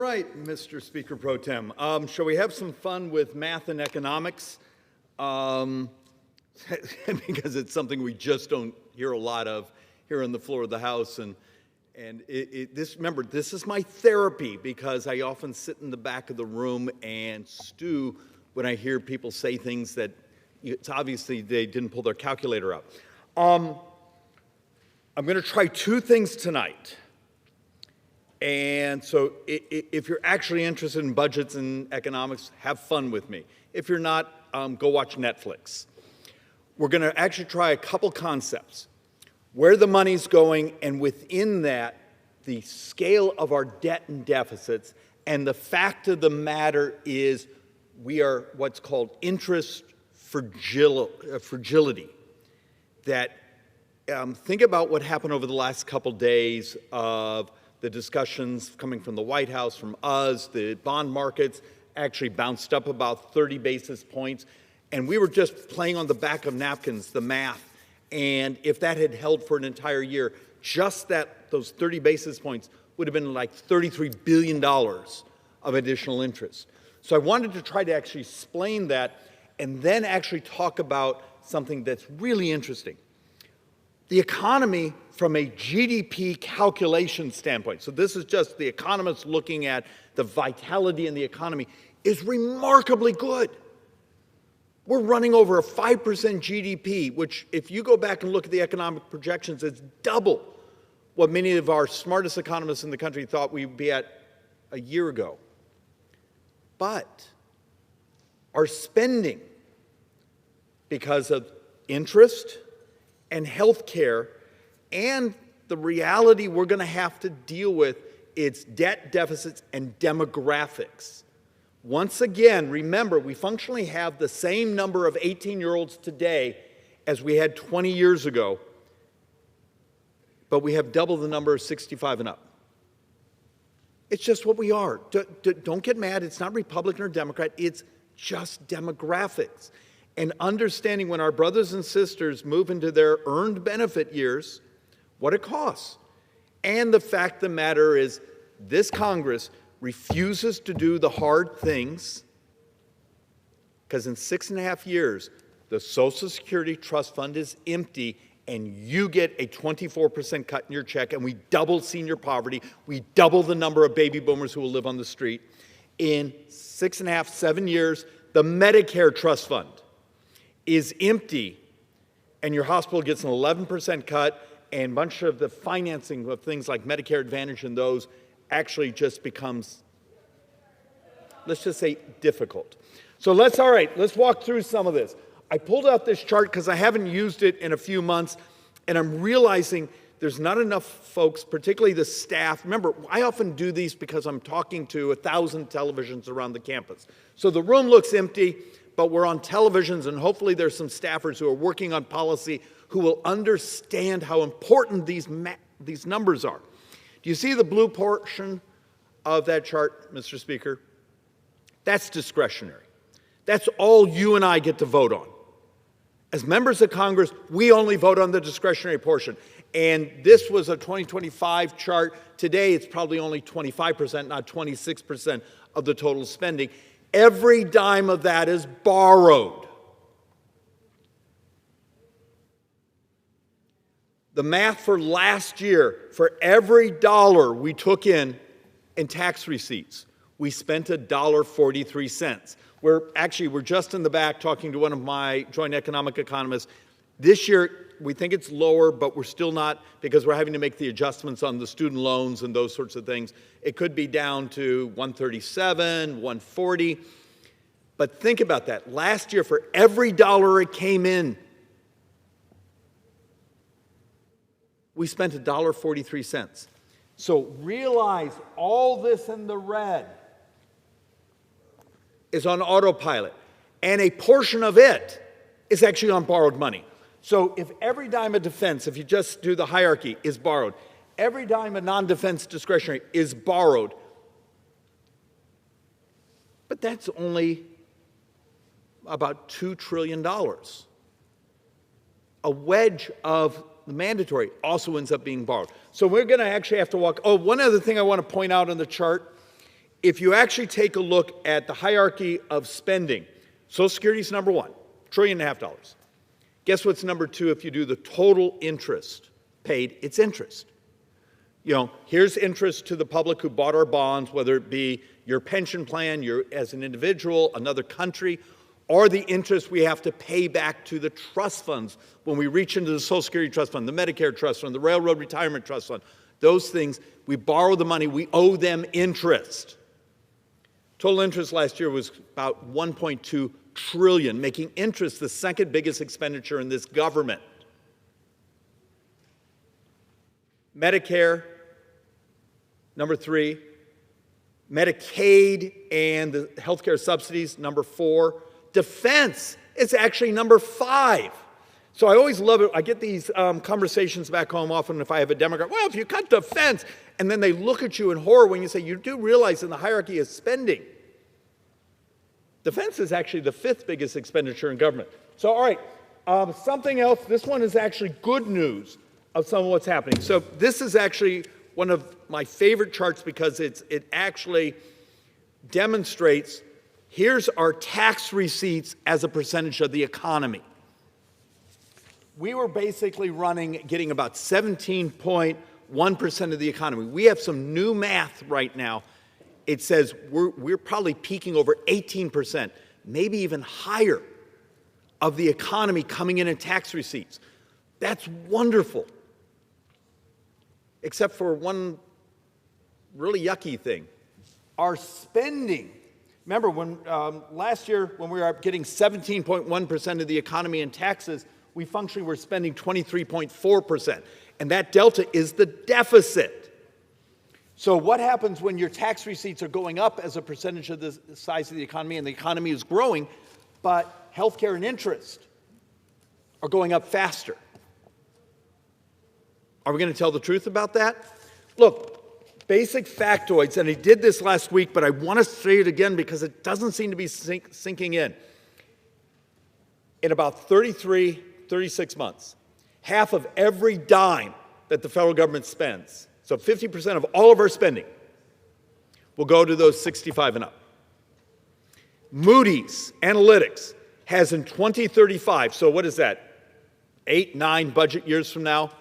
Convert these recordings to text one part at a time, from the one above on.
Right, Mr. Speaker Pro Tem. Shall we have some fun with math and economics? Because it's something we just don't hear a lot of here on the floor of the House. Remember, this is my therapy because I often sit in the back of the room and stew when I hear people say things that it's obviously they didn't pull their calculator out. I'm going to try two things tonight. And so if you're actually interested in budgets and economics, have fun with me. If you're not, go watch Netflix. We're going to actually try a couple concepts. Where the money's going, and within that, the scale of our debt and deficits. And the fact of the matter is we are what's called interest fragility. That think about what happened over the last couple days of the discussions coming from the White House, from us, the bond markets actually bounced up about 30 basis points. And we were just playing on the back of napkins, the math. And if that had held for an entire year, just those 30 basis points would have been like $33 billion of additional interest. So I wanted to try to actually explain that and then actually talk about something that's really interesting. The economy from a GDP calculation standpoint, so this is just the economists looking at the vitality in the economy, is remarkably good. We're running over a 5% GDP, which if you go back and look at the economic projections, it's double what many of our smartest economists in the country thought we'd be at a year ago. But our spending, because of interest and health care, and the reality we're going to have to deal with, it's debt deficits and demographics. Once again, remember, we functionally have the same number of 18-year-olds today as we had 20 years ago, but we have double the number of 65 and up. It's just what we are. Don't get mad. It's not Republican or Democrat. It's just demographics. And understanding when our brothers and sisters move into their earned benefit years, what it costs. And the fact of the matter is, this Congress refuses to do the hard things because in 6.5 years, the Social Security Trust Fund is empty and you get a 24% cut in your check, and we double senior poverty. We double the number of baby boomers who will live on the street. In 6.5, 7 years, the Medicare Trust Fund is empty, and your hospital gets an 11% cut, and a bunch of the financing of things like Medicare Advantage and those actually just becomes, let's just say, difficult. So let's walk through some of this. I pulled out this chart because I haven't used it in a few months, and I'm realizing there's not enough folks, particularly the staff. Remember, I often do these because I'm talking to 1,000 televisions around the campus. So the room looks empty, but we're on televisions, and hopefully there's some staffers who are working on policy who will understand how important these numbers are. Do you see the blue portion of that chart, Mr. Speaker? That's discretionary. That's all you and I get to vote on. As members of Congress, we only vote on the discretionary portion. And this was a 2025 chart. Today, it's probably only 25%, not 26% of the total spending. Every dime of that is borrowed. The math for last year, for every dollar we took in tax receipts, we spent $1.43. We're just in the back talking to one of my joint economic economists. This year, we think it's lower, but we're still not, because we're having to make the adjustments on the student loans and those sorts of things. It could be down to $137, $140. But think about that. Last year, for every dollar it came in, we spent $1.43. So realize all this in the red is on autopilot, and a portion of it is actually on borrowed money. So if every dime of defense, if you just do the hierarchy, is borrowed, every dime of non-defense discretionary is borrowed, but that's only about $2 trillion. A wedge of the mandatory also ends up being borrowed. So we're going to actually have to walk. Oh, one other thing I want to point out on the chart if you actually take a look at the hierarchy of spending, Social Security is number one, $1.5 trillion. Guess what's number two if you do the total interest paid? It's interest. You know, here's interest to the public who bought our bonds, whether it be your pension plan, your as an individual, another country, or the interest we have to pay back to the trust funds when we reach into the Social Security Trust Fund, the Medicare Trust Fund, the Railroad Retirement Trust Fund. Those things, we borrow the money, we owe them interest. Total interest last year was about $1.2 trillion, making interest the second biggest expenditure in this government. Medicare, number three. Medicaid and the healthcare subsidies, number four. Defense is actually number five. So I always love it. I get these conversations back home often if I have a Democrat. Well, if you cut defense, and then they look at you in horror when you say, you do realize in the hierarchy of spending, defense is actually the fifth biggest expenditure in government. So, all right, something else. This one is actually good news of some of what's happening. So this is actually one of my favorite charts because it actually demonstrates here's our tax receipts as a percentage of the economy. We were basically getting about 17.1% of the economy. We have some new math right now. It says we're probably peaking over 18%, maybe even higher, of the economy coming in tax receipts. That's wonderful. Except for one really yucky thing. Our spending. Remember, when last year, when we were getting 17.1% of the economy in taxes, we functionally were spending 23.4%. And that delta is the deficit. So what happens when your tax receipts are going up as a percentage of the size of the economy and the economy is growing, but healthcare and interest are going up faster? Are we going to tell the truth about that? Look, basic factoids, and I did this last week, but I want to say it again because it doesn't seem to be sinking in. In about 36 months, half of every dime that the federal government spends, so 50% of all of our spending, will go to those 65 and up. Moody's Analytics has in 2035, so what is that, 8, 9 budget years from now,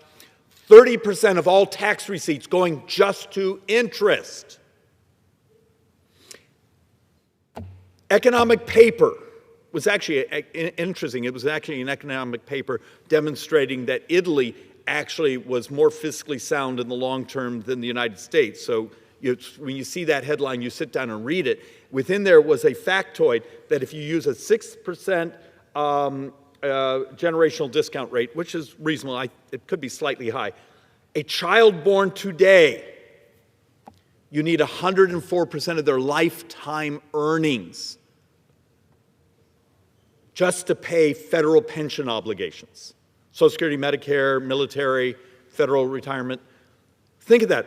30% of all tax receipts going just to interest. Economic paper was actually interesting. It was actually an economic paper demonstrating that Italy actually was more fiscally sound in the long term than the United States. So when you see that headline, you sit down and read it. Within there was a factoid that if you use a 6% generational discount rate, which is reasonable, it could be slightly high, a child born today, you need 104% of their lifetime earnings just to pay federal pension obligations. Social Security, Medicare, military, federal retirement. Think of that.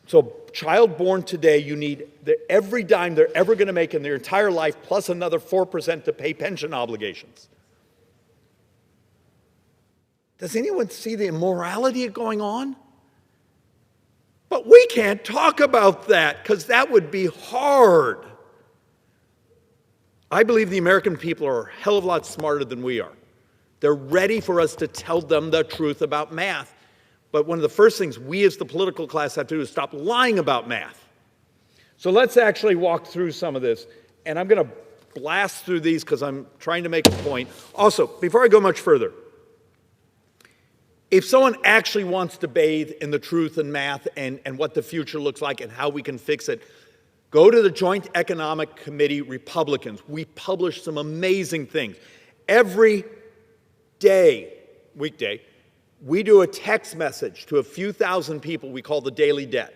So child born today, you need every dime they're ever going to make in their entire life plus another 4% to pay pension obligations. Does anyone see the immorality going on? But we can't talk about that because that would be hard. I believe the American people are a hell of a lot smarter than we are. They're ready for us to tell them the truth about math. But one of the first things we as the political class have to do is stop lying about math. So let's actually walk through some of this. And I'm going to blast through these because I'm trying to make a point. Also, before I go much further, if someone actually wants to bathe in the truth and math and what the future looks like and how we can fix it, go to the Joint Economic Committee Republicans. We publish some amazing things. Every day, weekday, we do a text message to a few thousand people we call the Daily Debt.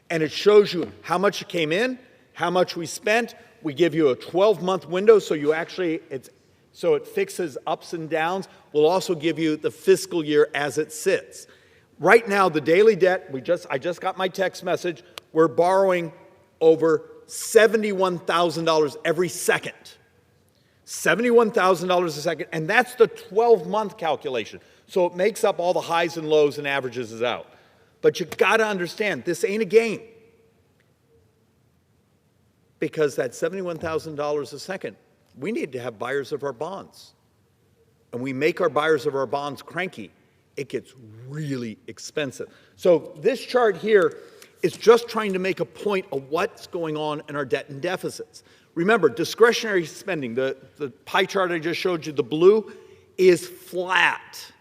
And it shows you how much came in, how much we spent. We give you a 12-month window so so it fixes ups and downs. We'll also give you the fiscal year as it sits. Right now, the daily debt, I just got my text message, we're borrowing over $71,000 every second. $71,000 a second, and that's the 12-month calculation. So it makes up all the highs and lows and averages it out. But you got to understand, this ain't a game. because that $71,000 a second, we need to have buyers of our bonds. And we make our buyers of our bonds cranky, it gets really expensive. So this chart here is just trying to make a point of what's going on in our debt and deficits. Remember, discretionary spending, the pie chart I just showed you, the blue, is flat.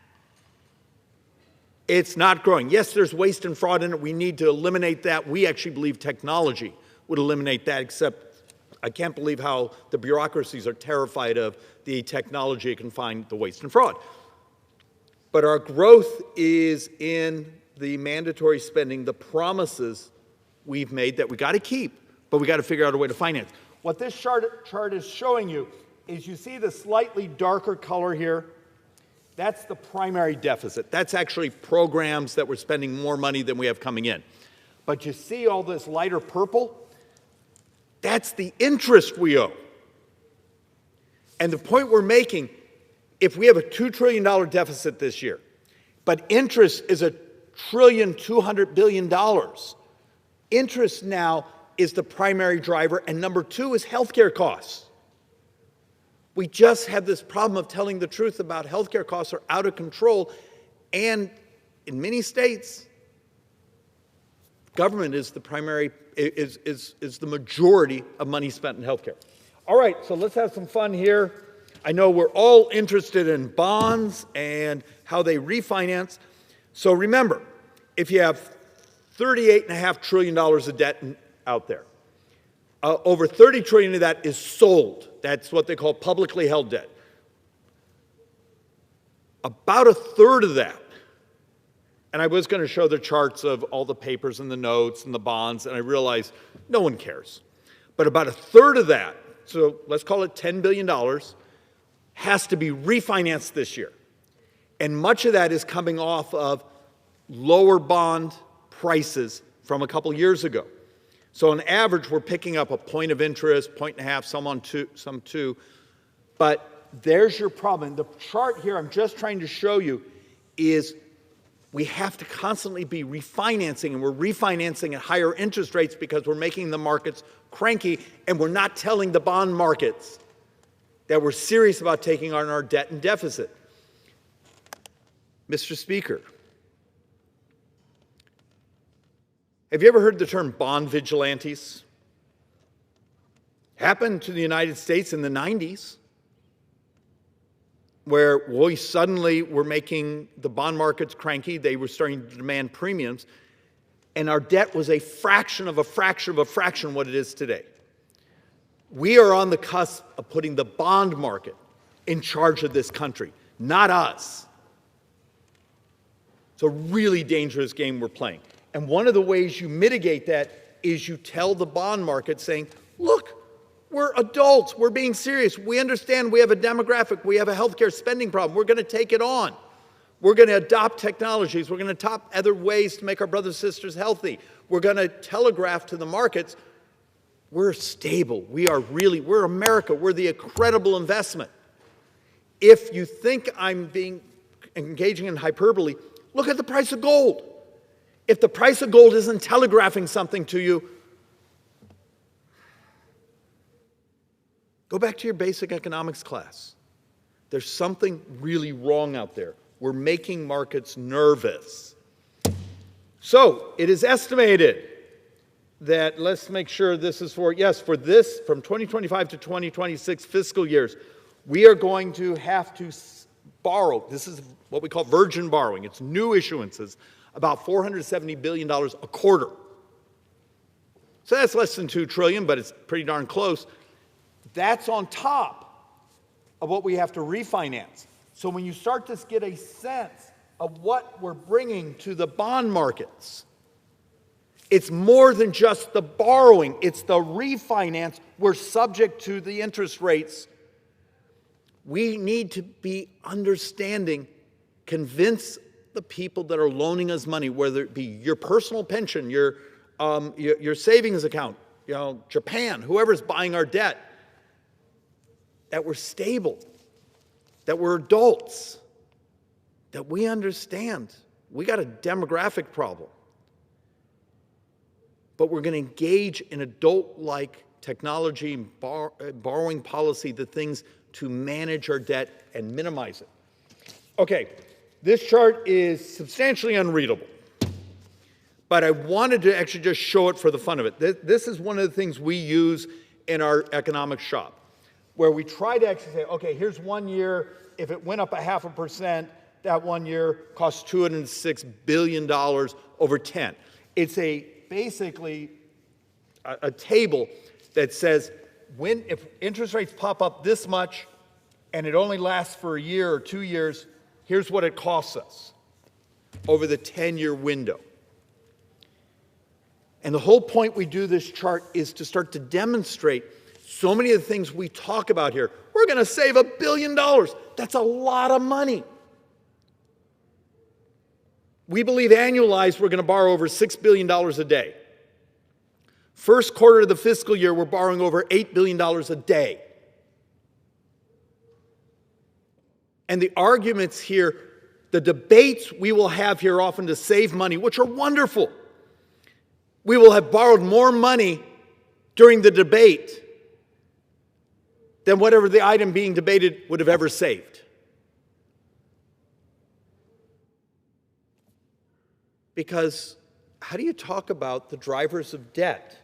It's not growing. Yes, there's waste and fraud in it. We need to eliminate that. We actually believe technology would eliminate that, except I can't believe how the bureaucracies are terrified of the technology it can find the waste and fraud. But our growth is in the mandatory spending, the promises we've made that we got to keep, but we got to figure out a way to finance. What this chart is showing you is, you see the slightly darker color here? That's the primary deficit. That's actually programs that we're spending more money than we have coming in. But you see all this lighter purple? That's the interest we owe. And the point we're making, if we have a $2 trillion deficit this year, but interest is $1.2 trillion, interest now is the primary driver, and number two is healthcare costs. We just have this problem of telling the truth about healthcare costs are out of control, and in many states, government is the primary, is the majority of money spent in healthcare. All right, so let's have some fun here. I know we're all interested in bonds and how they refinance. So remember, if you have $38.5 trillion of debt out there, over $30 trillion of that is sold. That's what they call publicly held debt. About a third of that, and I was going to show the charts of all the papers and the notes and the bonds, and I realized no one cares. But about a third of that, so let's call it $10 billion, has to be refinanced this year. And much of that is coming off of lower bond prices from a couple years ago. So on average, we're picking up a point of interest, 1.5, some two. But there's your problem. The chart here I'm just trying to show you is we have to constantly be refinancing, and we're refinancing at higher interest rates because we're making the markets cranky, and we're not telling the bond markets that we're serious about taking on our debt and deficit. Mr. Speaker, have you ever heard the term bond vigilantes? Happened to the United States in the 90s, where we suddenly were making the bond markets cranky. They were starting to demand premiums, and our debt was a fraction of a fraction of a fraction what it is today. We are on the cusp of putting the bond market in charge of this country, not us. It's a really dangerous game we're playing. And one of the ways you mitigate that is you tell the bond market, saying, look, we're adults, we're being serious, we understand we have a demographic, we have a healthcare spending problem, we're going to take it on. We're going to adopt technologies, we're going to adopt other ways to make our brothers and sisters healthy. We're going to telegraph to the markets, we're stable, we're America, we're the incredible investment. If you think I'm engaging in hyperbole, look at the price of gold. If the price of gold isn't telegraphing something to you, go back to your basic economics class. There's something really wrong out there. We're making markets nervous. So it is estimated that, let's make sure this is for this, from 2025 to 2026 fiscal years, we are going to have to borrow. This is what we call virgin borrowing. It's new issuances, about $470 billion a quarter. So that's less than $2 trillion, but it's pretty darn close. That's on top of what we have to refinance. So when you start to get a sense of what we're bringing to the bond markets, it's more than just the borrowing, it's the refinance. We're subject to the interest rates. We need to be understanding, convince the people that are loaning us money, whether it be your personal pension, your savings account, Japan, whoever's buying our debt, that we're stable, that we're adults, that we understand we got a demographic problem. But we're going to engage in adult-like technology, borrowing policy, the things to manage our debt and minimize it. Okay, this chart is substantially unreadable, but I wanted to actually just show it for the fun of it. This is one of the things we use in our economic shop, where we try to actually say, okay, here's 1 year, if it went up 0.5%, that 1 year costs $206 billion over 10. It's basically a table that says if interest rates pop up this much and it only lasts for a year or 2 years, here's what it costs us over the 10-year window. And the whole point we do this chart is to start to demonstrate so many of the things we talk about here. We're going to save $1 billion. That's a lot of money. We believe annualized we're going to borrow over $6 billion a day. First quarter of the fiscal year, we're borrowing over $8 billion a day. And the arguments here, the debates we will have here often to save money, which are wonderful. We will have borrowed more money during the debate than whatever the item being debated would have ever saved. Because how do you talk about the drivers of debt?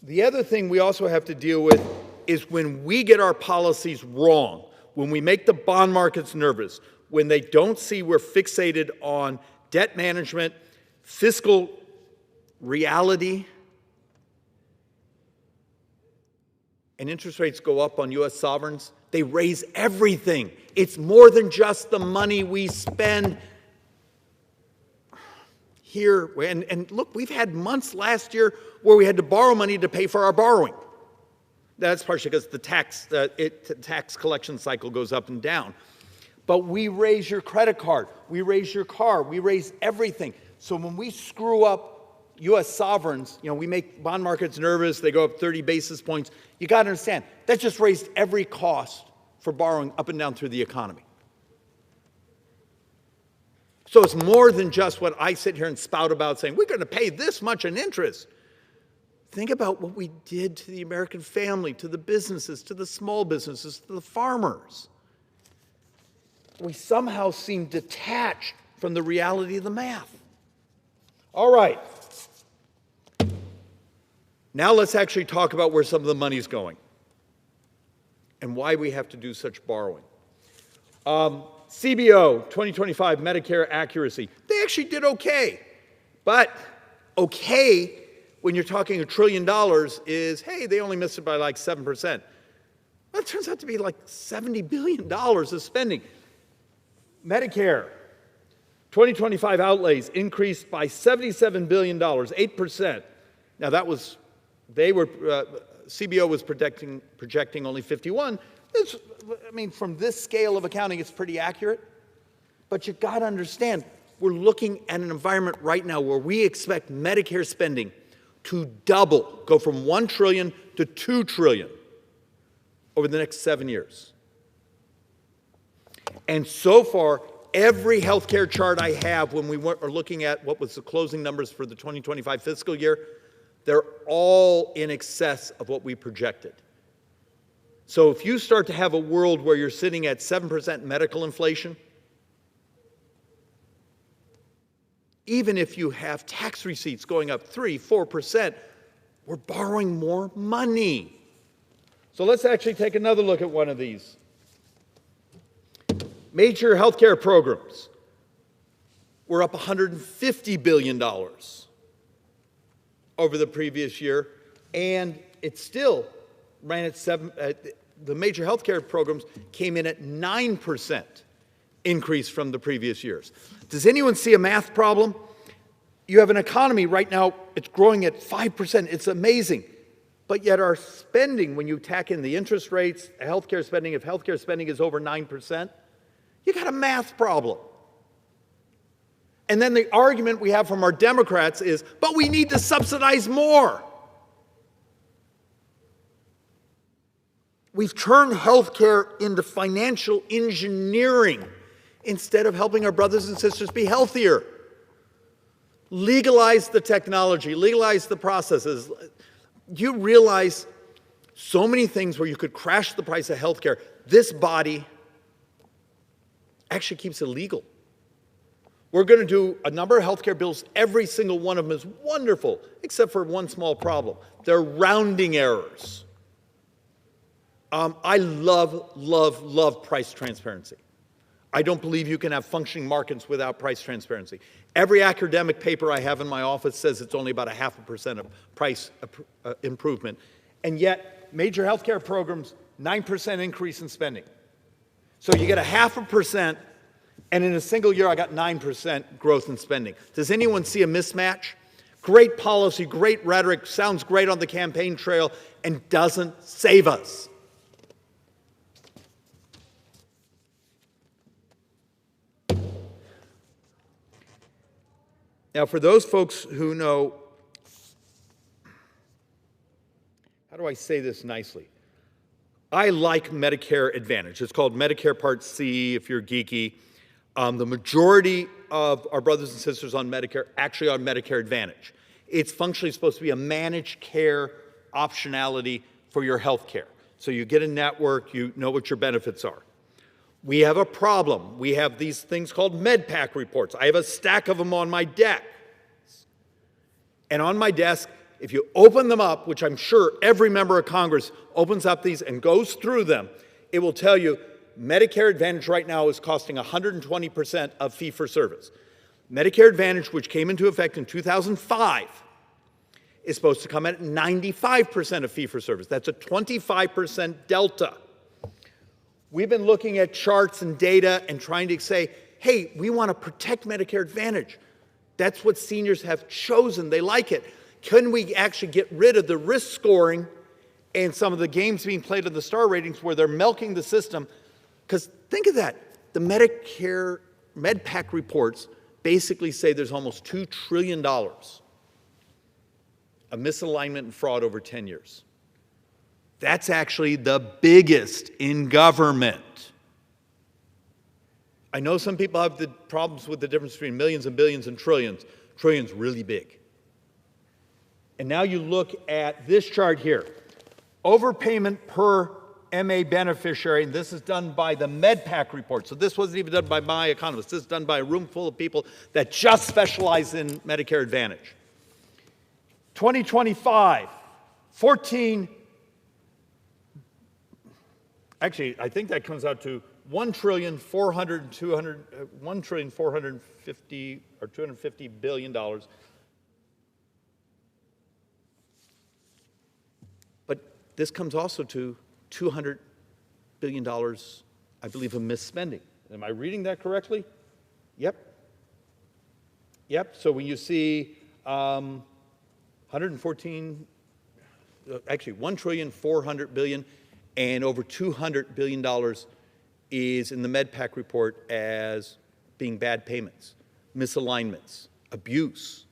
The other thing we also have to deal with is when we get our policies wrong, when we make the bond markets nervous, when they don't see we're fixated on debt management, fiscal reality, and interest rates go up on U.S. sovereigns, they raise everything. It's more than just the money we spend here. And look, we've had months last year where we had to borrow money to pay for our borrowing. That's partially because the tax collection cycle goes up and down. But we raise your credit card, we raise your car, we raise everything. So when we screw up U.S. sovereigns, we make bond markets nervous, they go up 30 basis points. You got to understand, that just raised every cost for borrowing up and down through the economy. So it's more than just what I sit here and spout about saying, we're going to pay this much in interest. Think about what we did to the American family, to the businesses, to the small businesses, to the farmers. We somehow seem detached from the reality of the math. All right. Now let's actually talk about where some of the money's going and why we have to do such borrowing. CBO, 2025 Medicare accuracy. They actually did okay. But okay, when you're talking $1 trillion is, hey, they only missed it by like 7%. Well, it turns out to be like $70 billion of spending. Medicare, 2025 outlays increased by $77 billion, 8%. Now CBO was projecting only 51. From this scale of accounting, it's pretty accurate. But you got to understand, we're looking at an environment right now where we expect Medicare spending to double, go from $1 trillion to $2 trillion over the next 7 years. And so far, every healthcare chart I have when we are looking at what was the closing numbers for the 2025 fiscal year, they're all in excess of what we projected. So if you start to have a world where you're sitting at 7% medical inflation, even if you have tax receipts going up 3%, 4%, we're borrowing more money. So let's actually take another look at one of these. Major healthcare programs. We're up $150 billion over the previous year, and it still ran at the major healthcare programs came in at 9% increase from the previous years. Does anyone see a math problem? You have an economy right now, it's growing at 5%. It's amazing. But yet our spending, when you tack in the interest rates, healthcare spending, if healthcare spending is over 9%, you got a math problem. And then the argument we have from our Democrats is, but we need to subsidize more. We've turned healthcare into financial engineering instead of helping our brothers and sisters be healthier. Legalize the technology, legalize the processes, You realize so many things where you could crash the price of healthcare. This body actually keeps it legal. We're going to do a number of healthcare bills. Every single one of them is wonderful, except for one small problem. They're rounding errors. I love price transparency. I don't believe you can have functioning markets without price transparency. Every academic paper I have in my office says it's only about 0.5% of price improvement. And yet, major healthcare programs, 9% increase in spending. So you get 0.5%, and in a single year, I got 9% growth in spending. Does anyone see a mismatch? Great policy, great rhetoric, sounds great on the campaign trail, and doesn't save us. Now, for those folks who know, how do I say this nicely? I like Medicare Advantage. It's called Medicare Part C if you're geeky. The majority of our brothers and sisters on Medicare actually are on Medicare Advantage. It's functionally supposed to be a managed care optionality for your health care. So you get a network, you know what your benefits are. We have a problem. We have these things called MedPAC reports. I have a stack of them on my desk. And on my desk, if you open them up, which I'm sure every member of Congress opens up these and goes through them, it will tell you Medicare Advantage right now is costing 120% of fee-for-service. Medicare Advantage, which came into effect in 2005, is supposed to come at 95% of fee-for-service. That's a 25% delta. We've been looking at charts and data and trying to say, hey, we want to protect Medicare Advantage. That's what seniors have chosen. They like it. Can we actually get rid of the risk scoring and some of the games being played in the star ratings where they're milking the system? Because think of that. The Medicare MedPAC reports basically say there's almost $2 trillion of misalignment and fraud over 10 years. That's actually the biggest in government. I know some people have the problems with the difference between millions and billions and trillions. Trillions really big. And now you look at this chart here. Overpayment per MA beneficiary, and this is done by the MedPAC report. So this wasn't even done by my economist. This is done by a room full of people that just specialize in Medicare Advantage. 2025, 14. Actually, I think that comes out to 250 billion dollars. But this comes also to $200 billion, I believe, of misspending. Am I reading that correctly? Yep. Yep. So when you see 1,400 billion, and over $200 billion is in the MedPAC report as being bad payments, misalignments, abuse,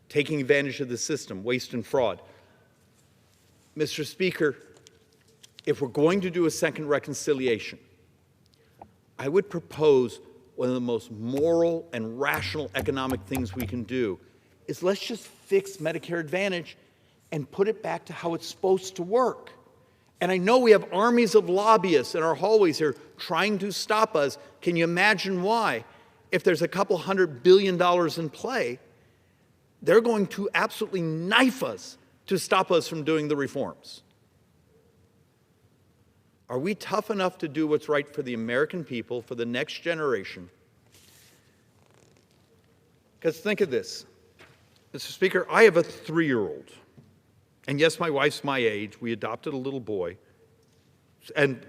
taking advantage of the system, waste and fraud. Mr. Speaker, if we're going to do a second reconciliation, I would propose one of the most moral and rational economic things we can do is let's just fix Medicare Advantage and put it back to how it's supposed to work. And I know we have armies of lobbyists in our hallways here trying to stop us. Can you imagine why? If there's a couple $100 billion in play, they're going to absolutely knife us to stop us from doing the reforms. Are we tough enough to do what's right for the American people, for the next generation? Because think of this. Mr. Speaker, I have a 3-year-old. And yes, my wife's my age. We adopted a little boy. And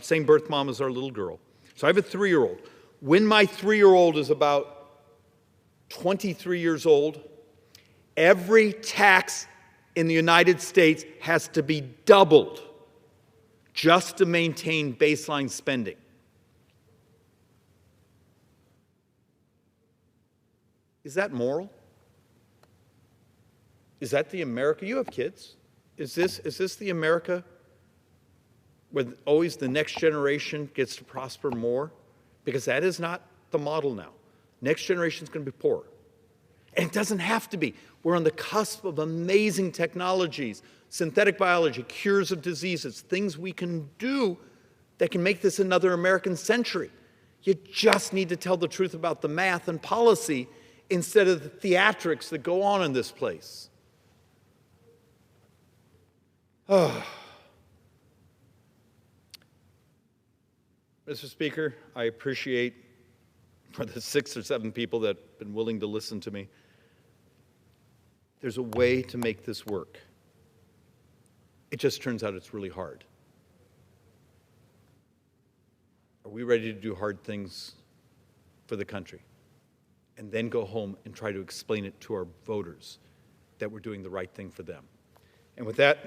same birth mom as our little girl. So I have a 3-year-old. When my 3-year-old is about 23 years old, every tax in the United States has to be doubled just to maintain baseline spending. Is that moral? Is that the America? You have kids. Is this the America where always the next generation gets to prosper more? Because that is not the model now. Next generation is going to be poor. And it doesn't have to be. We're on the cusp of amazing technologies, synthetic biology, cures of diseases, things we can do that can make this another American century. You just need to tell the truth about the math and policy instead of the theatrics that go on in this place. Mr. Speaker, I appreciate for the 6 or 7 people that have been willing to listen to me. There's a way to make this work. It just turns out it's really hard. Are we ready to do hard things for the country? And then go home and try to explain it to our voters that we're doing the right thing for them. And with that,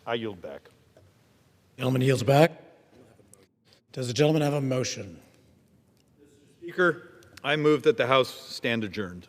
I yield back. The gentleman yields back. Does the gentleman have a motion? Mr. Speaker, I move that the House stand adjourned.